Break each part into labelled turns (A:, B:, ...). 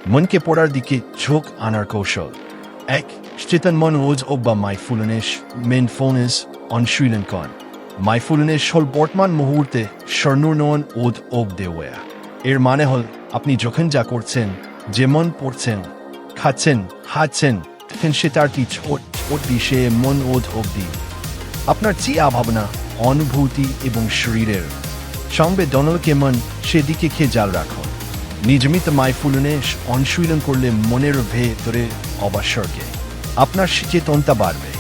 A: মনকে পড়ার দিকে ঝোঁক আনার কৌশল 1. Stillen মন ওজ ও বা মাইফুলনেস মেনফোনেস অনুশীলন কন মাইফুলনেস হল বর্তমান মুহূর্তে স্বর্ণনয়ন ওদ ওক দেওয়া। এর মানে হল আপনি যখন যা করছেন, যেমন পড়ছেন, খাচ্ছেন, হাঁটছেন, তখন সেটার কি ছোট ছোট বিষয়ে মন ওদ ওক দিন। আপনার চিয়া ভাবনা, অনুভূতি এবং শরীরের সংবেদনকে মন সেদিকে খেয়াল রাখুন। নিয়মিত মাইফুলনেস অনুশীলন করলে মনের ভেতরে অবসরকে আপনার সচেতনতা বাড়বে।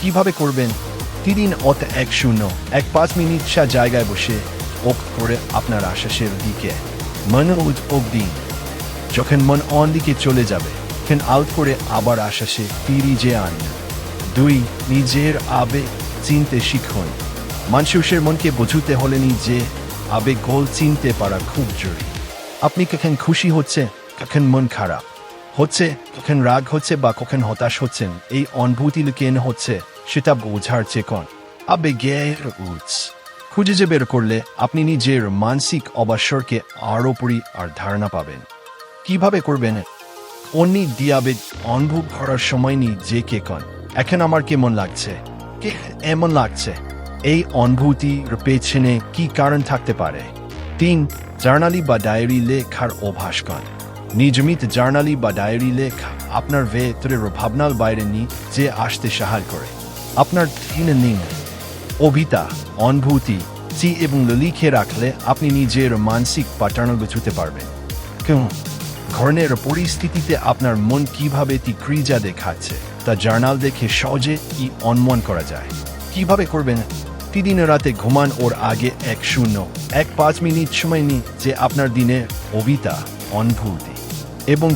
A: কিভাবে করবেন? প্রতিদিন 1-0-1-5 মিনিট জায়গায় বসে ওক করে আপনার আশ্বাসের দিকে মন ওক দিন। যখন মন অন্যদিকে চলে যাবে, তখন আউট করে আবার আশ্বাসে ফিরিয়ে আনুন। 2. নিজের আবেগ চিনতে শিখুন। মানুষের মনকে বোঝাতে হলে নিজে আবেগ গোল চিনতে পারা খুব জরুরি। আপনি কখন খুশি হচ্ছে, কখন মন খারাপ হচ্ছে, কখন রাগ হচ্ছে বা কখন হতাশ হচ্ছেন, এই অনুভূতি কেন হচ্ছে সেটা বোঝার চেকন আবেগের উৎস খুঁজে বের করলে আপনি নিজের মানসিক অবসরকে আরও আর ধারণা পাবেন। কিভাবে করবেন? অন্য দিয়াবেগ অনুভব করার সময় নিজেকে কন, এখন আমার কেমন লাগছে, কে এমন লাগছে, এই অনুভূতির পেছনে কি কারণ থাকতে পারে। 3. জার্নালি বা ডায়েরি লেখার অভ্যাস কন। নিয়মিত জার্নালি বা ডায়েরি লেখা আপনার ভেতরের ভাবনার বাইরে নিয়ে আসতে সাহায্য করে। আপনার দিন অভিতা, অনুভূতি এবং লিখে রাখলে আপনি নিজের মানসিক প্যাটার্ন বুঝতে পারবেন। ঘরের পরিস্থিতিতে আপনার মন কিভাবে ক্রিয়া দেখাচ্ছে তা জার্নাল দেখে সহজে অনুমান করা যায়। কিভাবে করবেন? প্রতিদিন রাতে ঘুমান ওর আগে 1-0-1-5 মিনিট সময় নিয়ে যে আপনার দিনের অভিতা, অনুভূতি এবং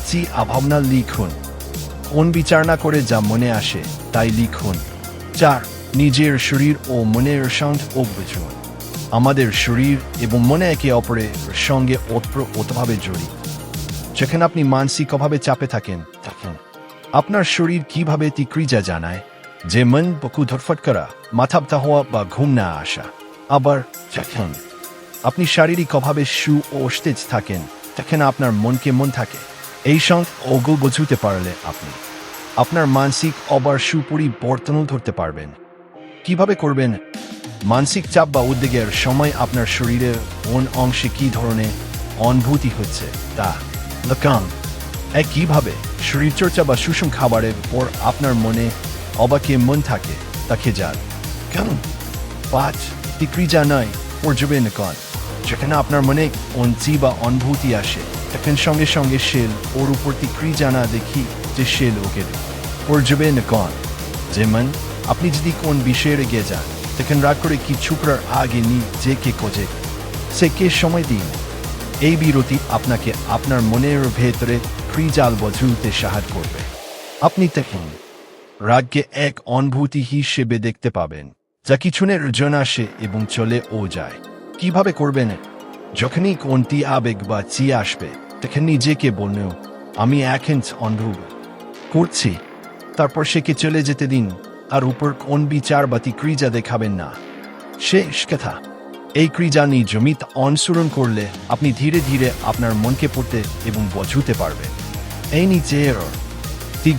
A: ভাবনা লিখুন। কোন বিচারণা করে যা মনে আসে তাই লিখুন। 4. নিজের শরীর ও মনের সঙ্গে বুঝুন। আমাদের শরীর এবং মনে একে অপরের সঙ্গে ওতপ্রোতভাবে জড়িত। যখন আপনি মানসিকভাবে চাপে থাকেন, তখন আপনার শরীর কিভাবে ক্রিয়া জানায়, যেমন বুকু ধরফট করা, মাথা ব্যথা হওয়া বা ঘুম না আসা। আবার যখন আপনি শারীরিকভাবে সুস্থ থাকেন, তখন আপনার মনকে মন থাকে। এই সঙ্গে ওগুলো বুঝতে পারলে আপনি আপনার মানসিক পরিবর্তন ধরতে পারবেন। কিভাবে করবেন? মানসিক চাপ বা উদ্বেগের সময় আপনার শরীরের কোন অংশে কি ধরনের অনুভূতি হচ্ছে তা লক্ষণ। একইভাবে শরীরচর্চা বা সুষম খাবারের পর আপনার মনে অবাকে মন থাকে তাকে যান। 5. ক্রিয়া নয় পর্যবেক্ষণ। যেখানে আপনার মনে বা অনুভূতি আসে, তখন সঙ্গে সঙ্গে ওর উপর ক্রিয়া না দেখি যে ওকে পর্যবেক্ষণ। যেমন আপনি যদি কোন বিষয়ে রেগে যান, তখন রাগ করে কিছু করার আগে নিজেকে খোঁজে সেকে সময় দিন। এই বিরতি আপনাকে আপনার মনের ভেতরে ক্রিয়া বুঝতে সাহায্য করবে। আপনি তখন রাগকে এক অনুভূতি হিসেবে দেখতে পাবেন, যা কিছুনের জন্য আসে এবং চলে যায়। কিভাবে করবেন? যখনই কোনটি আবেগ বা আসবে, তখন নিজেকে বলুন, আমি এখন অনুভব করছি। তারপর সেকে চলে যেতে দিন, আর উপর কোন বিচার বা ক্রিয়া দেখাবেন না। শেষ কথা, এই ক্রিয়া নিয়মিত অনুসরণ করলে আপনি ধীরে ধীরে আপনার মনকে পড়তে এবং বুঝতে পারবেন। এই নিজের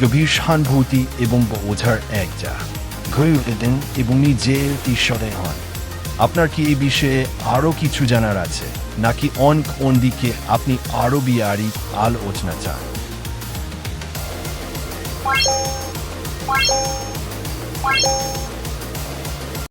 A: গভীর সহানুভূতি এবং বোঝার ঘুরে দেন এবং নিজের ঈশ্বরে হন। আপনার কি এই বিষয়ে আরও কিছু জানার আছে, নাকি কোন দিকে আপনি আরও আলোচনা চান?